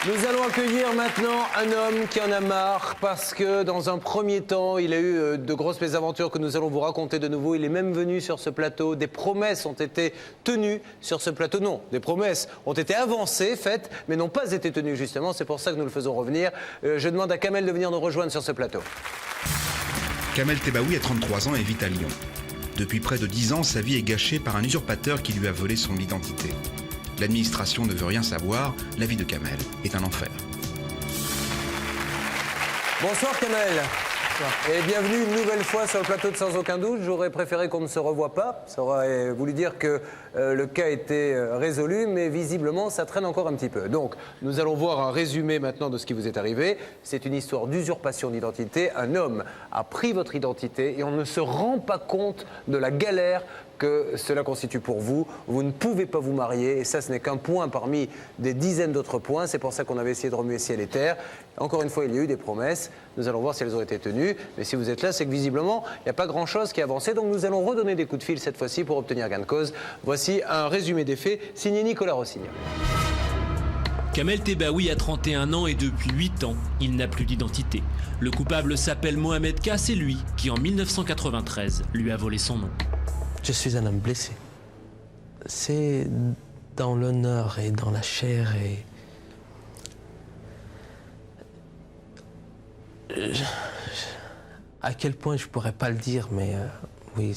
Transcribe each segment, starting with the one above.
Nous allons accueillir maintenant un homme qui en a marre parce que dans un premier temps, il a eu de grosses mésaventures que nous allons vous raconter de nouveau. Il est même venu sur ce plateau. Des promesses ont été tenues sur ce plateau. Non, des promesses ont été avancées, faites, mais n'ont pas été tenues justement. C'est pour ça que nous le faisons revenir. Je demande à Kamel de venir nous rejoindre sur ce plateau. Kamel Tebbaoui a 33 ans et vit à Lyon. Depuis près de 10 ans, sa vie est gâchée par un usurpateur qui lui a volé son identité. L'administration ne veut rien savoir, la vie de Kamel est un enfer. Bonsoir Kamel. Et bienvenue une nouvelle fois sur le plateau de Sans Aucun Doute. J'aurais préféré qu'on ne se revoie pas. Ça aurait voulu dire que le cas était résolu, mais visiblement ça traîne encore un petit peu. Donc nous allons voir un résumé maintenant de ce qui vous est arrivé. C'est une histoire d'usurpation d'identité. Un homme a pris votre identité et on ne se rend pas compte de la galère que cela constitue pour vous. Vous ne pouvez pas vous marier et ça, ce n'est qu'un point parmi des dizaines d'autres points. C'est pour ça qu'on avait essayé de remuer ciel et terre. Encore une fois, il y a eu des promesses. Nous allons voir si elles ont été tenues. Mais si vous êtes là, c'est que visiblement, il n'y a pas grand-chose qui a avancé. Donc nous allons redonner des coups de fil cette fois-ci pour obtenir gain de cause. Voici un résumé des faits signé Nicolas Rossignol. Kamel Tebbaoui a 31 ans et depuis 8 ans, il n'a plus d'identité. Le coupable s'appelle Mohamed K. C'est lui qui, en 1993, lui a volé son nom. Je suis un homme blessé. C'est dans l'honneur et dans la chair et... À quel point je pourrais pas le dire, mais oui,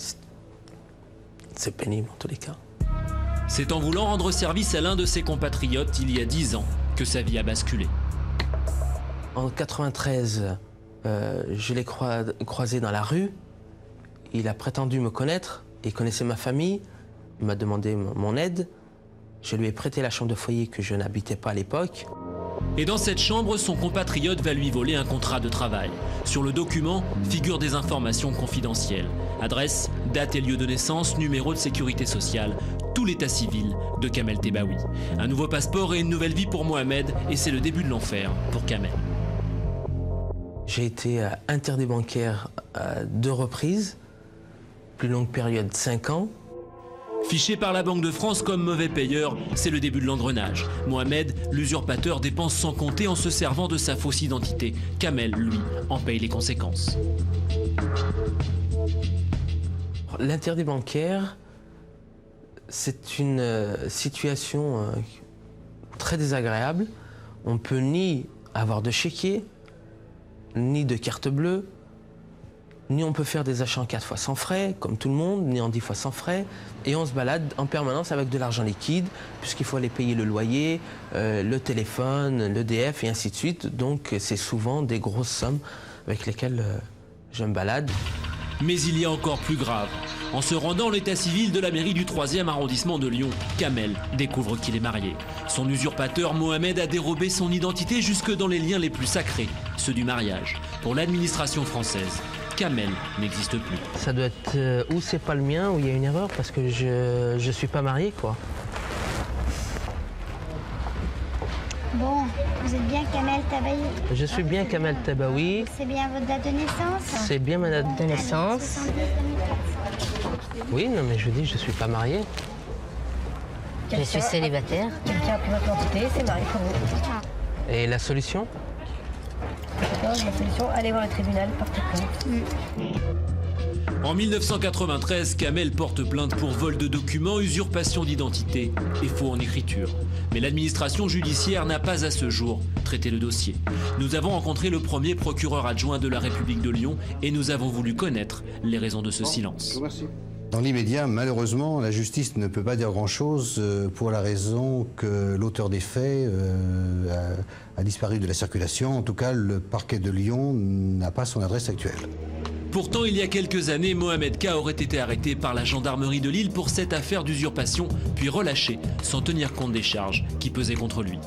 c'est pénible en tous les cas. C'est en voulant rendre service à l'un de ses compatriotes il y a 10 ans que sa vie a basculé. En 93, je l'ai croisé dans la rue. Il a prétendu me connaître. Il connaissait ma famille, il m'a demandé mon aide. Je lui ai prêté la chambre de foyer que je n'habitais pas à l'époque. Et dans cette chambre, son compatriote va lui voler un contrat de travail. Sur le document figurent des informations confidentielles. Adresse, date et lieu de naissance, numéro de sécurité sociale, tout l'état civil de Kamel Tebbaoui. Un nouveau passeport et une nouvelle vie pour Mohamed, et c'est le début de l'enfer pour Kamel. J'ai été interdit bancaire à 2 reprises. Plus longue période, 5 ans. Fiché par la Banque de France comme mauvais payeur, c'est le début de l'engrenage. Mohamed, l'usurpateur, dépense sans compter en se servant de sa fausse identité. Kamel, lui, en paye les conséquences. L'interdit bancaire, c'est une situation très désagréable. On ne peut ni avoir de chéquier, ni de carte bleue, ni on peut faire des achats en 4 fois sans frais, comme tout le monde, ni en 10 fois sans frais. Et on se balade en permanence avec de l'argent liquide, puisqu'il faut aller payer le loyer, le téléphone, l'EDF et ainsi de suite. Donc c'est souvent des grosses sommes avec lesquelles je me balade. Mais il y a encore plus grave. En se rendant à l'état civil de la mairie du 3e arrondissement de Lyon, Kamel découvre qu'il est marié. Son usurpateur Mohamed a dérobé son identité jusque dans les liens les plus sacrés, ceux du mariage. Pour l'administration française, Kamel n'existe plus. Ça doit être ou c'est pas le mien ou il y a une erreur parce que je suis pas marié quoi. Bon, vous êtes bien Kamel Tebbaoui? Je suis bien Kamel Tebbaoui. C'est bien votre date de naissance? C'est bien ma date de naissance. 70 2400. Oui, non mais je dis je suis pas marié. Je suis célibataire. Quelqu'un a pris votre identité, c'est marié pour vous. Et la solution? La solution, allez voir le tribunal, portez plainte. En 1993, Kamel porte plainte pour vol de documents, usurpation d'identité et faux en écriture. Mais l'administration judiciaire n'a pas à ce jour traité le dossier. Nous avons rencontré le premier procureur adjoint de la République de Lyon et nous avons voulu connaître les raisons de ce silence. Dans l'immédiat, malheureusement, la justice ne peut pas dire grand-chose pour la raison que l'auteur des faits a disparu de la circulation. En tout cas, le parquet de Lyon n'a pas son adresse actuelle. Pourtant, il y a quelques années, Mohamed K. aurait été arrêté par la gendarmerie de Lille pour cette affaire d'usurpation, puis relâché sans tenir compte des charges qui pesaient contre lui.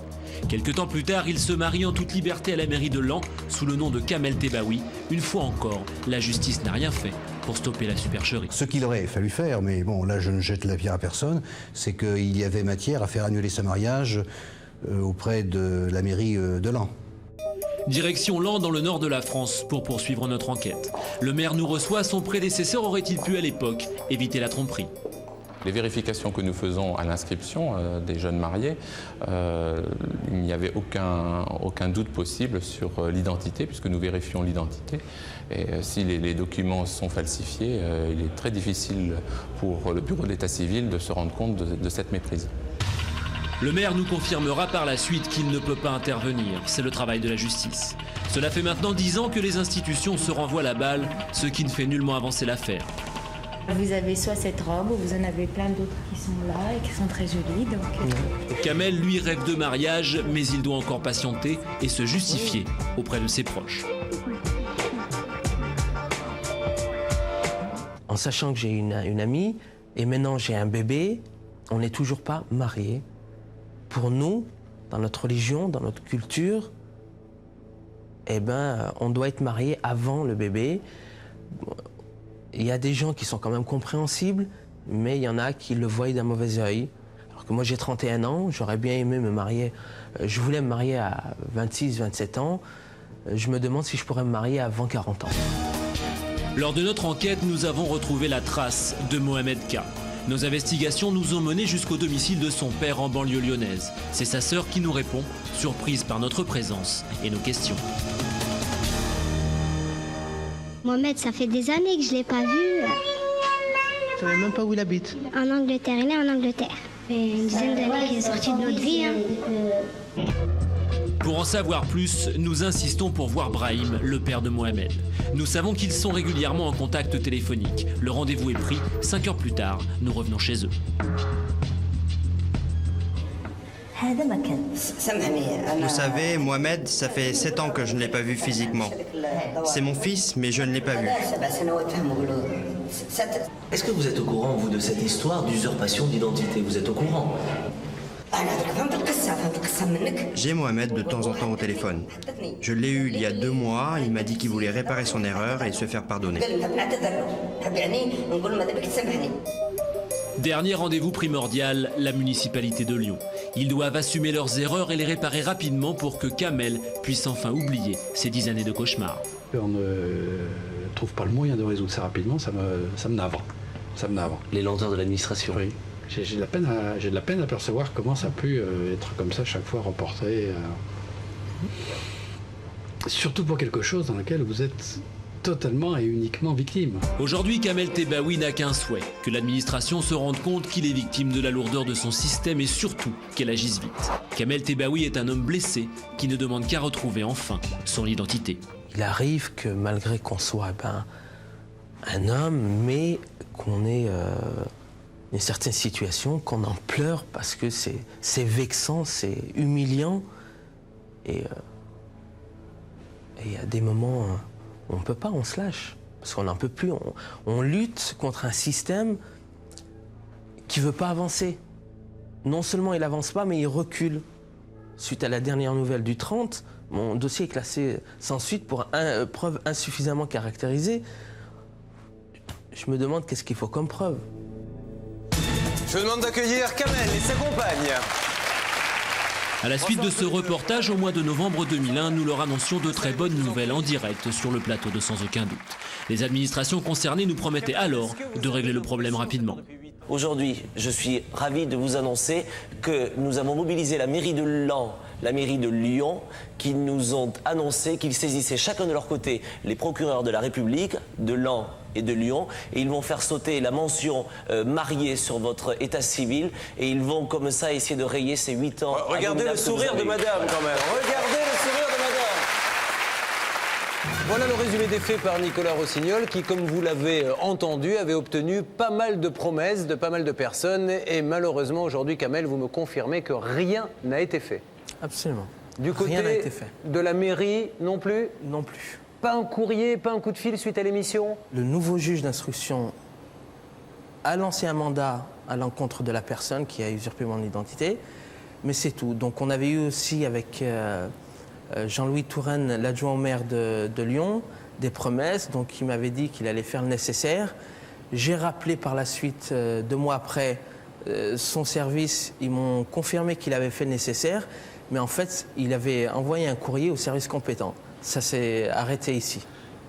Quelque temps plus tard, il se marie en toute liberté à la mairie de Laon sous le nom de Kamel Tebbaoui. Une fois encore, la justice n'a rien fait pour stopper la supercherie. Ce qu'il aurait fallu faire, mais bon, là je ne jette la pierre à personne, c'est qu'il y avait matière à faire annuler ce mariage auprès de la mairie de Laon. Direction Laon dans le nord de la France pour poursuivre notre enquête. Le maire nous reçoit, son prédécesseur aurait-il pu à l'époque éviter la tromperie? Les vérifications que nous faisons à l'inscription des jeunes mariés, il n'y avait aucun doute possible sur l'identité, puisque nous vérifions l'identité. Et si les documents sont falsifiés, il est très difficile pour le bureau d'état civil de se rendre compte de cette méprise. Le maire nous confirmera par la suite qu'il ne peut pas intervenir. C'est le travail de la justice. Cela fait maintenant 10 ans que les institutions se renvoient la balle, ce qui ne fait nullement avancer l'affaire. Vous avez soit cette robe, ou vous en avez plein d'autres qui sont là et qui sont très jolies. Donc... Kamel, lui, rêve de mariage, mais il doit encore patienter et se justifier auprès de ses proches. En sachant que j'ai une amie et maintenant j'ai un bébé, on n'est toujours pas mariés. Pour nous, dans notre religion, dans notre culture, eh ben, on doit être marié avant le bébé. Il y a des gens qui sont quand même compréhensibles, mais il y en a qui le voient d'un mauvais œil. Alors que moi j'ai 31 ans, j'aurais bien aimé me marier. Je voulais me marier à 26, 27 ans. Je me demande si je pourrais me marier avant 40 ans. Lors de notre enquête, nous avons retrouvé la trace de Mohamed K. Nos investigations nous ont menés jusqu'au domicile de son père en banlieue lyonnaise. C'est sa sœur qui nous répond, surprise par notre présence et nos questions. Mohamed, ça fait des années que je ne l'ai pas vu. Je ne savais même pas où il habite. En Angleterre, il est en Angleterre. Ça fait une dizaine d'années qu'il est sorti de notre vie. Pour en savoir plus, nous insistons pour voir Brahim, le père de Mohamed. Nous savons qu'ils sont régulièrement en contact téléphonique. Le rendez-vous est pris. 5 heures plus tard, nous revenons chez eux. Vous savez, Mohamed, ça fait 7 ans que je ne l'ai pas vu physiquement. C'est mon fils, mais je ne l'ai pas vu. Est-ce que vous êtes au courant, vous, de cette histoire d'usurpation d'identité? Vous êtes au courant? J'ai Mohamed de temps en temps au téléphone. Je l'ai eu il y a 2 mois, il m'a dit qu'il voulait réparer son erreur et se faire pardonner. Dernier rendez-vous primordial, la municipalité de Lyon. Ils doivent assumer leurs erreurs et les réparer rapidement pour que Kamel puisse enfin oublier ces 10 années de cauchemar. On ne trouve pas le moyen de résoudre ça rapidement, ça me navre. Ça me navre. Les lenteurs de l'administration. Oui. J'ai de la peine à percevoir comment ça a pu être comme ça chaque fois reporté. Surtout pour quelque chose dans lequel vous êtes totalement et uniquement victime. Aujourd'hui, Kamel Tebaoui n'a qu'un souhait, que l'administration se rende compte qu'il est victime de la lourdeur de son système et surtout qu'elle agisse vite. Kamel Tebaoui est un homme blessé qui ne demande qu'à retrouver enfin son identité. Il arrive que malgré qu'on soit un homme, mais qu'on ait une certaine situation, qu'on en pleure parce que c'est vexant, c'est humiliant. Et il y a des moments où on ne peut pas, on se lâche. Parce qu'on n'en peut plus. On lutte contre un système qui ne veut pas avancer. Non seulement il n'avance pas, mais il recule. Suite à la dernière nouvelle du 30, mon dossier est classé sans suite pour preuve insuffisamment caractérisée. Je me demande qu'est-ce qu'il faut comme preuve. Je vous demande d'accueillir Kamel et sa compagne. À la suite de ce reportage, au mois de novembre 2001, nous leur annoncions de très bonnes nouvelles en direct sur le plateau de Sans aucun doute. Les administrations concernées nous promettaient alors de régler le problème rapidement. Aujourd'hui, je suis ravi de vous annoncer que nous avons mobilisé la mairie de Laon, la mairie de Lyon, qui nous ont annoncé qu'ils saisissaient chacun de leur côté les procureurs de la République, de Laon et de Lyon, et ils vont faire sauter la mention mariée sur votre état civil, et ils vont comme ça essayer de rayer ces 8 ans. Regardez le sourire de madame quand même. Regardez le sourire de madame. Voilà le résumé des faits par Nicolas Rossignol qui, comme vous l'avez entendu, avait obtenu pas mal de promesses de pas mal de personnes. Et malheureusement, aujourd'hui, Kamel, vous me confirmez que rien n'a été fait. Absolument. Du côté rien n'a été fait. De la mairie, non plus? Non plus. Pas un courrier, pas un coup de fil suite à l'émission? Le nouveau juge d'instruction a lancé un mandat à l'encontre de la personne qui a usurpé mon identité, mais c'est tout. Donc on avait eu aussi avec Jean-Louis Touraine, l'adjoint au maire de Lyon, des promesses, donc il m'avait dit qu'il allait faire le nécessaire. J'ai rappelé par la suite, 2 mois après, son service, ils m'ont confirmé qu'il avait fait le nécessaire, mais en fait, il avait envoyé un courrier au service compétent. Ça s'est arrêté ici.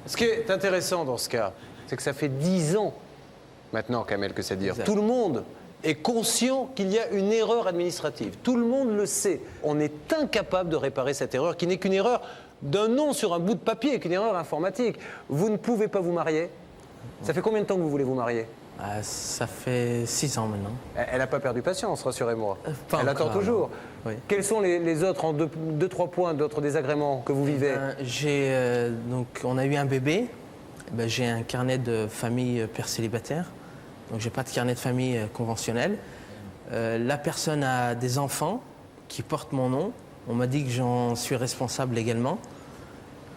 Ce qui est intéressant dans ce cas, c'est que ça fait 10 ans maintenant, Kamel, que ça dure. Tout le monde est conscient qu'il y a une erreur administrative. Tout le monde le sait. On est incapable de réparer cette erreur qui n'est qu'une erreur d'un nom sur un bout de papier, qu'une erreur informatique. Vous ne pouvez pas vous marier. Ça fait combien de temps que vous voulez vous marier? Ça fait 6 ans maintenant. Elle n'a pas perdu patience, rassurez-moi. Elle encore, attend toujours. Oui. Quels sont les autres, en 2-3 points, d'autres désagréments que vous vivez? Donc, on a eu un bébé. J'ai un carnet de famille père célibataire. Donc, j'ai pas de carnet de famille conventionnel. La personne a des enfants qui portent mon nom. On m'a dit que j'en suis responsable légalement.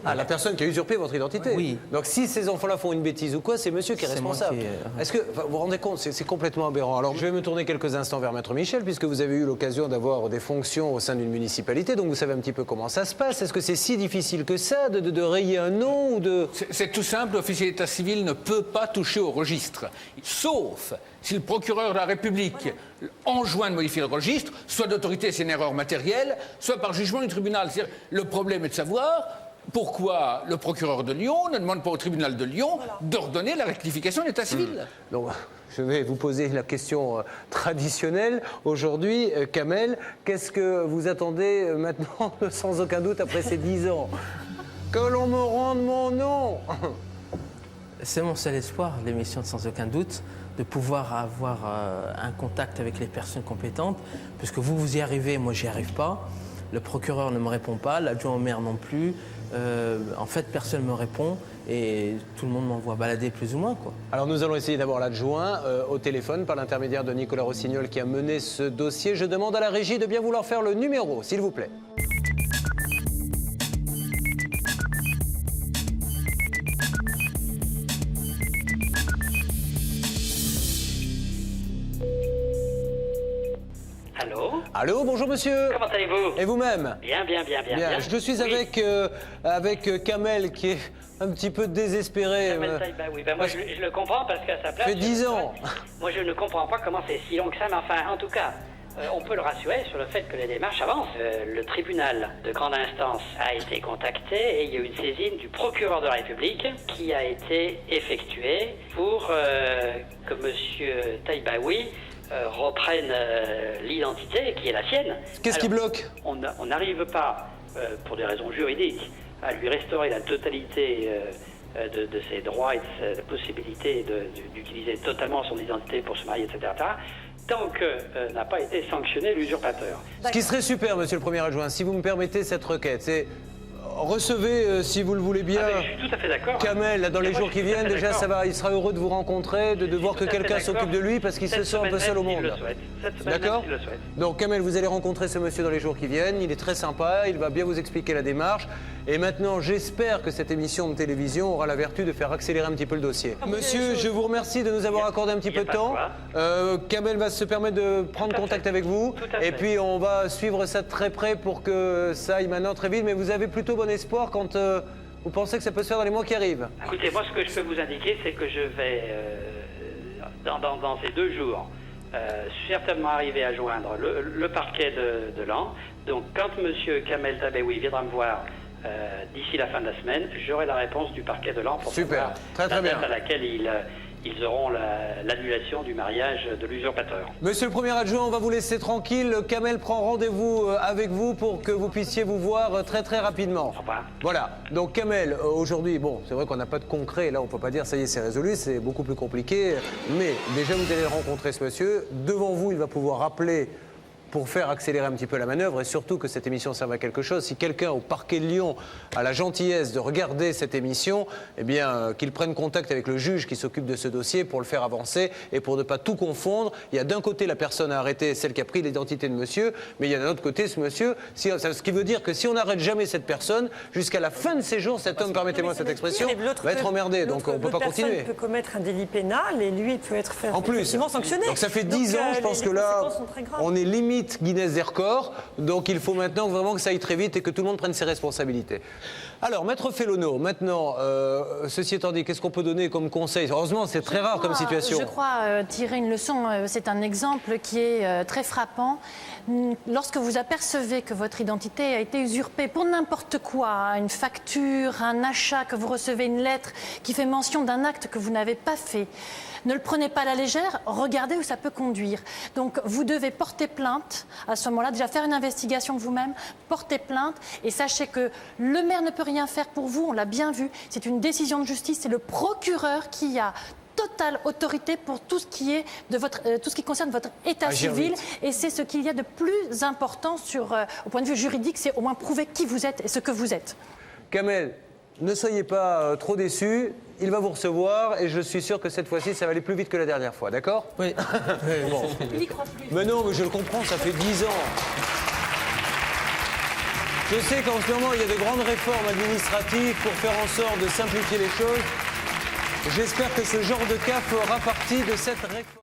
Ah, la personne qui a usurpé votre identité. Oui. Donc si ces enfants-là font une bêtise ou quoi, c'est monsieur qui est responsable. Est-ce que vous vous rendez compte, c'est complètement aberrant. Alors je vais me tourner quelques instants vers Maître Michel, puisque vous avez eu l'occasion d'avoir des fonctions au sein d'une municipalité, donc vous savez un petit peu comment ça se passe. Est-ce que c'est si difficile que ça de rayer un nom ou de... C'est tout simple, l'officier d'état civil ne peut pas toucher au registre, sauf si le procureur de la République enjoint de modifier le registre, soit d'autorité, c'est une erreur matérielle, soit par jugement du tribunal. Le problème est de savoir pourquoi le procureur de Lyon ne demande pas au tribunal de Lyon d'ordonner la rectification de l'état civil. Donc, je vais vous poser la question traditionnelle. Aujourd'hui, Kamel, qu'est-ce que vous attendez maintenant, sans aucun doute, après ces 10 ans? Que l'on me rende mon nom. C'est mon seul espoir, l'émission de Sans aucun doute, de pouvoir avoir un contact avec les personnes compétentes, puisque vous y arrivez, moi j'y arrive pas. Le procureur ne me répond pas, l'adjoint au maire non plus. En fait, personne ne me répond et tout le monde m'envoie balader plus ou moins, quoi. Alors nous allons essayer d'avoir l'adjoint au téléphone par l'intermédiaire de Nicolas Rossignol qui a mené ce dossier. Je demande à la régie de bien vouloir faire le numéro, s'il vous plaît. Allô, bonjour monsieur. Comment allez-vous? Et vous-même? Bien. Je suis avec Kamel qui est un petit peu désespéré. Moi je le comprends parce qu'à sa place... Ça fait 10 ans. Moi je ne comprends pas comment c'est si long que ça, mais enfin en tout cas, on peut le rassurer sur le fait que les démarches avancent. Le tribunal de grande instance a été contacté et il y a eu une saisine du procureur de la République qui a été effectuée pour que monsieur Taïbaoui reprennent l'identité qui est la sienne. Qu'est-ce qui bloque? On n'arrive pas, pour des raisons juridiques, à lui restaurer la totalité de ses droits et de sa possibilité d'utiliser totalement son identité pour se marier, etc., tant que n'a pas été sanctionné l'usurpateur. Ce qui serait super, monsieur le premier adjoint, si vous me permettez cette requête, c'est... Recevez, si vous le voulez bien, je suis tout à fait d'accord. Kamel, là, dans les jours qui viennent, déjà, ça va, il sera heureux de vous rencontrer, de voir que quelqu'un s'occupe de lui, parce qu'il se sent un peu seul au monde. D'accord? Donc, Kamel, vous allez rencontrer ce monsieur dans les jours qui viennent. Il est très sympa, il va bien vous expliquer la démarche. Et maintenant, j'espère que cette émission de télévision aura la vertu de faire accélérer un petit peu le dossier. Monsieur, je vous remercie de nous avoir accordé un petit peu de temps. Kamel va se permettre de prendre contact avec vous. Et puis, on va suivre ça de très près pour que ça aille maintenant très vite. Mais vous avez plutôt bon espoir quand vous pensez que ça peut se faire dans les mois qui arrivent? Écoutez, moi ce que je peux vous indiquer, c'est que je vais, dans ces 2 jours, certainement arriver à joindre le parquet de Laon. Donc quand M. Kamel Taïbaoui viendra me voir d'ici la fin de la semaine, j'aurai la réponse du parquet de Laon pour savoir la date à laquelle ils auront l'annulation du mariage de l'usurpateur. Monsieur le premier adjoint, on va vous laisser tranquille. Kamel prend rendez-vous avec vous pour que vous puissiez vous voir très rapidement. Voilà. Donc Kamel, aujourd'hui, bon, c'est vrai qu'on n'a pas de concret. Là, on ne peut pas dire ça y est, c'est résolu. C'est beaucoup plus compliqué. Mais déjà, vous allez rencontrer ce monsieur. Devant vous, il va pouvoir appeler pour faire accélérer un petit peu la manœuvre et surtout que cette émission serve à quelque chose. Si quelqu'un au parquet de Lyon a la gentillesse de regarder cette émission, eh bien, qu'il prenne contact avec le juge qui s'occupe de ce dossier pour le faire avancer et pour ne pas tout confondre. Il y a d'un côté la personne à arrêter, celle qui a pris l'identité de monsieur, mais il y a d'un autre côté ce monsieur, ce qui veut dire que si on n'arrête jamais cette personne, jusqu'à la fin de ses jours, cet homme, permettez-moi cette expression, va être emmerdé, donc on ne peut pas continuer. L'autre personne peut commettre un délit pénal et lui peut être en plus, sanctionné. donc ça fait 10 ans, je pense que là, on est limite limite Guinness des records. Donc il faut maintenant vraiment que ça aille très vite et que tout le monde prenne ses responsabilités. Alors, Maître Fellono, maintenant, ceci étant dit, qu'est-ce qu'on peut donner comme conseil? Heureusement, c'est très rare comme situation. Je crois tirer une leçon, c'est un exemple qui est très frappant. Lorsque vous apercevez que votre identité a été usurpée pour n'importe quoi, une facture, un achat, que vous recevez une lettre qui fait mention d'un acte que vous n'avez pas fait, ne le prenez pas à la légère, regardez où ça peut conduire. Donc vous devez porter plainte à ce moment-là, déjà faire une investigation vous-même, porter plainte et sachez que le maire ne peut rien faire pour vous, on l'a bien vu, c'est une décision de justice, c'est le procureur qui a totale autorité pour tout ce qui est de votre, tout ce qui concerne votre état civil et c'est ce qu'il y a de plus important au point de vue juridique, c'est au moins prouver qui vous êtes et ce que vous êtes. Kamel, ne soyez pas trop déçus, il va vous recevoir et je suis sûr que cette fois-ci ça va aller plus vite que la dernière fois, d'accord? Oui. Bon. Il n'y croit plus. Mais non, mais je le comprends, ça fait 10 ans. Je sais qu'en ce moment il y a de grandes réformes administratives pour faire en sorte de simplifier les choses. J'espère que ce genre de cas fera partie de cette réforme.